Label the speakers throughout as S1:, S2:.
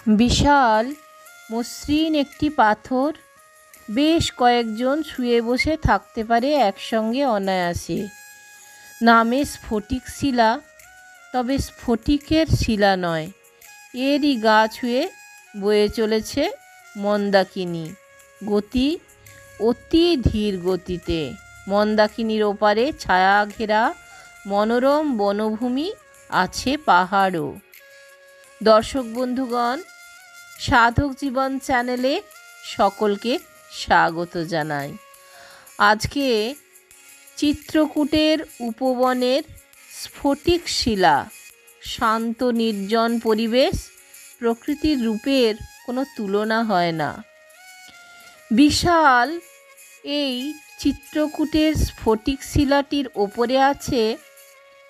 S1: বিশাল মসৃণ একটি পাথর, বেশ কয়েকজন শুয়ে বসে থাকতে পারে একসঙ্গে অনায়াসে। নামে স্ফটিক শিলা, তবে স্ফটিকের শিলা নয়, এরই গা ছুঁয়ে বয়ে চলেছে মন্দাকিনী। গতি অতি ধীর গতিতে। মন্দাকিনীর ওপারে ছায়া ঘেরা মনোরম বনভূমি, আছে পাহাড়ও। দর্শক বন্ধুগণ, সাধক জীবন চ্যানেলে সকলকে স্বাগত জানাই। আজকে চিত্রকূটের উপবনের স্ফটিক শিলা, শান্ত নির্জন পরিবেশ, প্রকৃতির রূপের কোনো তুলনা হয় না। বিশাল এই চিত্রকূটের স্ফটিক শিলাটির ওপরে আছে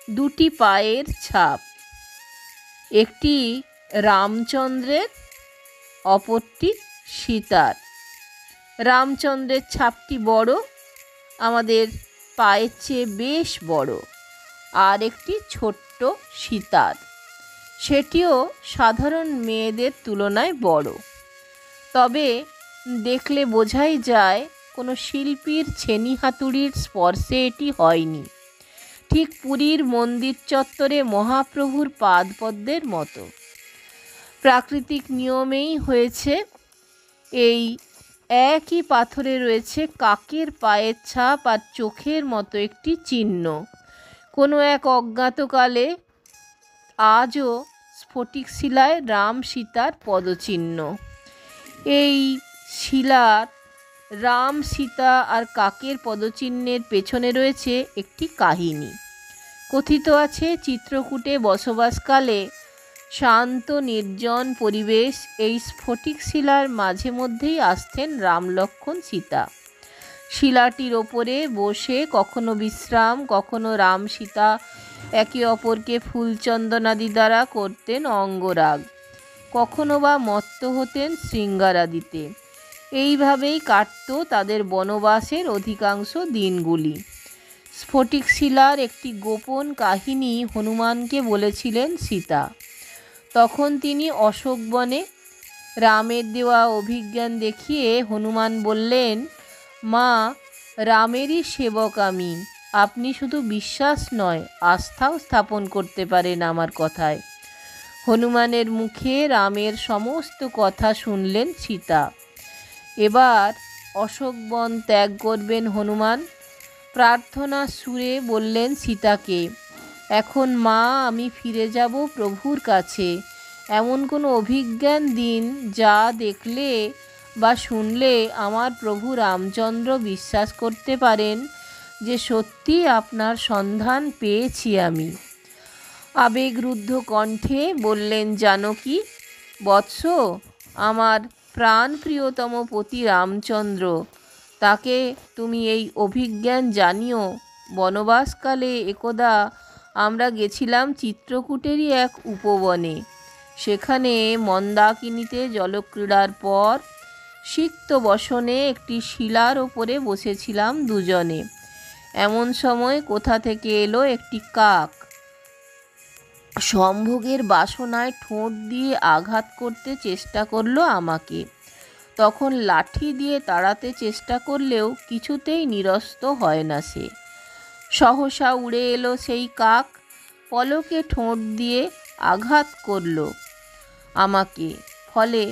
S1: দুটি পায়ের ছাপ, একটি রামচন্দ্রের, অপরটি সীতার। রামচন্দ্রের ছাপটি বড়, আমাদের পায়ের চেয়ে বেশ বড়, আর একটি ছোট্ট সীতার, সেটিও সাধারণ মেয়েদের তুলনায় বড়। তবে দেখলে বোঝাই যায় কোনো শিল্পীর ছেনি হাতুড়ির স্পর্শে এটি হয়নি, ঠিক পুরীর মন্দির চত্বরে মহাপ্রভুর পাদপদ্মের মতো। প্রাকৃতিক নিয়মেই হয়েছে। এই একই পাথরে রয়েছে কাকের পায়ের ছাপ আর চোখের মতো একটি চিহ্ন। কোনো এক অজ্ঞাতকালে আজও স্ফটিক শিলায় রাম সীতার পদচিহ্ন। এই শিলার রাম, সীতা আর কাকের পদচিহ্নের পেছনে রয়েছে একটি কাহিনী। কথিত আছে, চিত্রকূটে বসবাসকালে শান্ত নির্জন পরিবেশ, এই স্ফটিক শিলার মাঝে মধ্যেই আসতেন রাম, লক্ষ্মণ, সীতা। শিলাটির ওপরে বসে কখনো বিশ্রাম, কখনো রাম সীতা একে অপরকে ফুলচন্দনাদি দ্বারা করতেন অঙ্গরাগ, কখনো বা মত্ত হতেন শৃঙ্গারাদিতে। এইভাবেই কাটত তাদের বনবাসের অধিকাংশ দিনগুলি। স্ফটিক শিলার একটি গোপন কাহিনী হনুমানকে বলেছিলেন সীতা। তখন তিনি অশোকবনে। রামের দেওয়া অভিজ্ঞান দেখিয়ে হনুমান বললেন, মা, রামেরই সেবক আমি, আপনি শুধু বিশ্বাস নয় আস্থাও স্থাপন করতে পারেন আমার কথায়। হনুমানের মুখে রামের সমস্ত কথা শুনলেন সীতা। এবার অশোকবন ত্যাগ করবেন হনুমান। প্রার্থনা সুরে বললেন সীতাকে, এখন মা, আমি ফিরে যাব প্রভুর কাছে। এমন কোনো অভিজ্ঞান দিন যা দেখলে বা শুনলে আমার প্রভু রামচন্দ্র বিশ্বাস করতে পারেন যে সত্যি আপনার সন্ধান পেয়েছি আমি। আবেগরুদ্ধ কণ্ঠে বললেন জানকী, বৎস, আমার প্রাণ প্রিয়তম পতি রামচন্দ্র, তাকে তুমি এই অভিজ্ঞান জানিও। বনবাসকালে একদা আমরা গেছিলাম চিত্রকূটেরই এক উপবনে। সেখানে মন্দাকিনীতে জলক্রীড়ার পর সিক্ত বসনে একটি শিলার ওপরে বসেছিলাম দুজনে। এমন সময় কোথা থেকে এলো একটি কাক। সম্ভোগের বাসনায় ঠোঁট দিয়ে আঘাত করতে চেষ্টা করলো আমাকে। তখন লাঠি দিয়ে তাড়াতে চেষ্টা করলেও কিছুতেই নিরস্ত হয় না সে। সহসা উড়ে এলো সেই কাক, পলকে ঠোঁট দিয়ে আঘাত করলো আমাকে, ফলে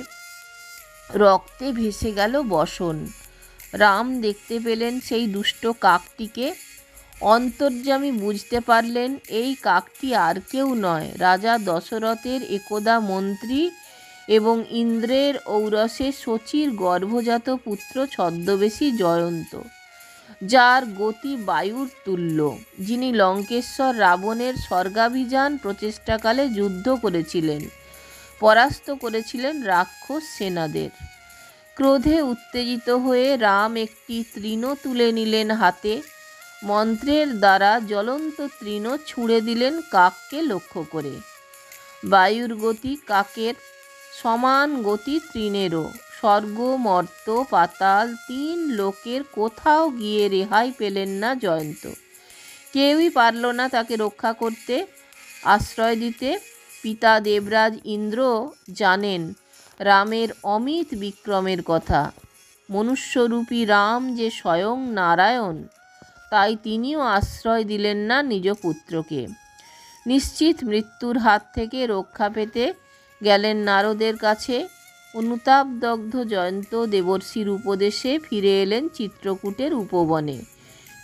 S1: রক্তে ভেসে গেল বসন। রাম দেখতে পেলেন সেই দুষ্ট কাকটিকে। অন্তর্যামী বুঝতে পারলেন এই কাকটি আর কেউ নয়, রাজা দশরথের একদা মন্ত্রী এবং ইন্দ্রের ঔরসে শচীর গর্ভজাত পুত্র ছদ্মবেশী জয়ন্ত, যার গতি বায়ুর তুল্য, যিনি লঙ্কেশ্বর রাবণের স্বর্গাভিযান প্রচেষ্টাকালে যুদ্ধ করেছিলেন, পরাস্ত করেছিলেন রাক্ষস সেনাদের। ক্রোধে উত্তেজিত হয়ে রাম একটি তৃণ তুলে নিলেন হাতে। মন্ত্রের দ্বারা জ্বলন্ত তৃণ ছুঁড়ে দিলেন কাককে লক্ষ্য করে। বায়ুর গতি কাকের, সমান গতি তৃণেরও। স্বর্গ, মর্ত, পাতাল, তিন লোকের কোথাও গিয়ে রেহাই পেলেন না জয়ন্ত। কেউই পারল না তাকে রক্ষা করতে, আশ্রয় দিতে। পিতা দেবরাজ ইন্দ্র জানেন রামের অমিত বিক্রমের কথা। মনুষ্যরূপী রাম যে স্বয়ং নারায়ণ, তাই তিনিও আশ্রয় দিলেন না নিজ পুত্রকে। নিশ্চিত মৃত্যুর হাত থেকে রক্ষা পেতে গেলেন নারদের কাছে। অনুতাপদগ্ধ জয়ন্ত দেবর্ষির উপদেশে ফিরে এলেন চিত্রকূটের উপবনে।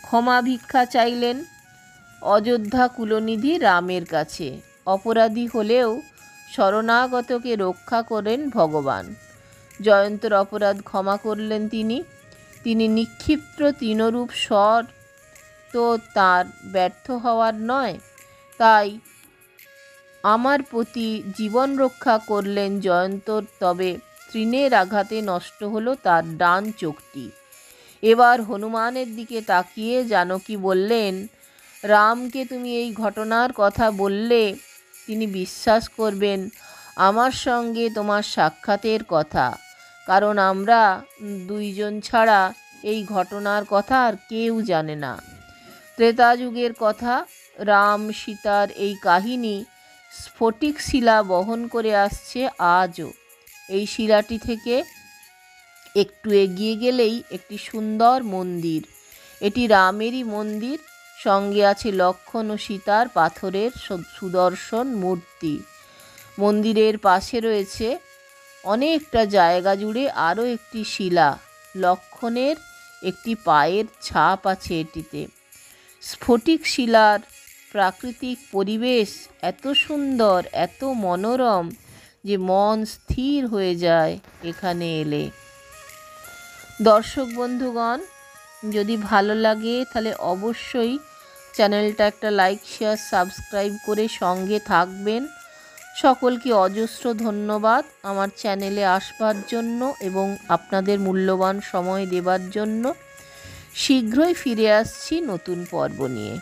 S1: ক্ষমা ভিক্ষা চাইলেন অযোধ্যা কুলনিধি রামের কাছে। অপরাধী হলেও শরণাগতকে রক্ষা করেন ভগবান। জয়ন্তর অপরাধ ক্ষমা করলেন তিনি নিক্ষিপ্ত তৃণরূপ স্বর তো তার ব্যর্থ হওয়ার নয়, তাই আমার প্রতি জীবন রক্ষা করলেন জয়ন্তর। তবে তৃণের আঘাতে নষ্ট হলো তার ডান চোখটি। এবার হনুমানের দিকে তাকিয়ে জানকী বললেন, রামকে তুমি এই ঘটনার কথা বললে তিনি বিশ্বাস করবেন আমার সঙ্গে তোমার সাক্ষাতের কথা, কারণ আমরা দুইজন ছাড়া এই ঘটনার কথা আর কেউ জানে না। ত্রেতা যুগের কথা, রাম সীতার এই কাহিনী স্ফটিক শিলা বহন করে আসছে আজও। এই শিলাটি থেকে একটু এগিয়ে গেলেই একটি সুন্দর মন্দির। এটি রামেরই মন্দির। সঙ্গে আছে লক্ষ্মণ ও সীতার পাথরের সুদর্শন মূর্তি। মন্দিরের পাশে রয়েছে অনেকটা জায়গা জুড়ে আরও একটি শিলা। লক্ষ্মণের একটি পায়ের ছাপ আছে এটিতে। স্ফটিক শিলার প্রাকৃতিক পরিবেশ এত সুন্দর, এত মনোরম যে মন স্থির হয়ে যায় এখানে এলে। দর্শক বন্ধুগণ, যদি ভালো লাগে তাহলে অবশ্যই চ্যানেলটা একটা লাইক, শেয়ার, সাবস্ক্রাইব করে সঙ্গে থাকবেন। সকলকে অজস্র ধন্যবাদ আমার চ্যানেলে আসবার জন্য এবং আপনাদের মূল্যবান সময় দেবার জন্য। শীঘ্রই ফিরে আসছি নতুন পর্ব নিয়ে।